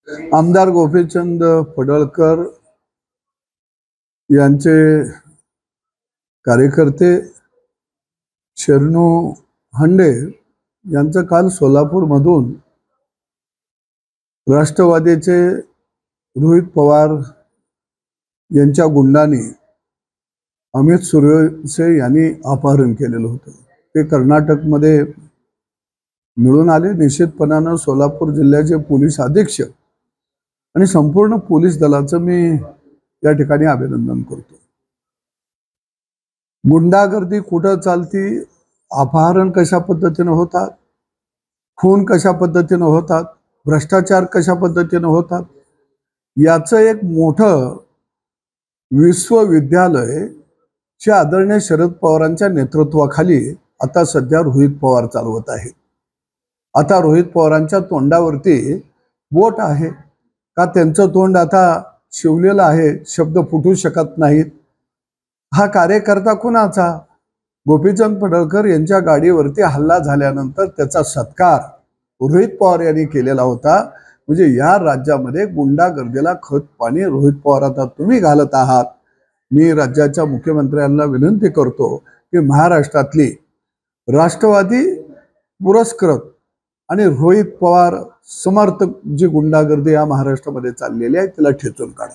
आमदार गोपीचंद पडळकर यांचे कार्यकर्ते शरणू हंडे यांचं काल सोलापूरमधून राष्ट्रवादीचे रोहित पवार यांच्या गुंडांनी अमित सुर्वेसे यांनी अपहरण केलेलं होतं। ते कर्नाटकमध्ये मिळून आले। निश्चितपणानं सोलापूर जिल्ह्याचे पोलीस अधीक्षक आणि संपूर्ण पोलीस दलाचं मी या ठिकाणी अभिनंदन करतो। गुंडागर्दी कुठं चालती, अपहरण कशा पद्धतीने होतात, खून कशा पद्धतीने होतात, भ्रष्टाचार कशा पद्धतीने होतात, याचं एक मोठं विश्वविद्यालय चे आदरणीय शरद पवारांच्या नेतृत्वाखाली आता सध्या रोहित पवार चालवत आहेत। आता रोहित पवारांच्या तोंडावरती बोट आहे का त्यांचं तोंड आता शिवलेलं आहे, शब्द फुटू शकत नाहीत। हा कार्यकर्ता कुणाचा? गोपीचंद पडळकर यांच्या गाडीवरती हल्ला झाल्यानंतर त्याचा सत्कार रोहित पवार यांनी केलेला होता। म्हणजे या राज्यामध्ये गुंडागर्दीला खत पाणी रोहित पवार आता तुम्ही घालत आहात। मी राज्याच्या मुख्यमंत्र्यांना विनंती करतो की महाराष्ट्रातली राष्ट्रवादी पुरस्कृत आणि रोहित पवार समर्थक जी गुंडागर्दी या महाराष्ट्रामध्ये चाललेली आहे तिला ठेचून काढा।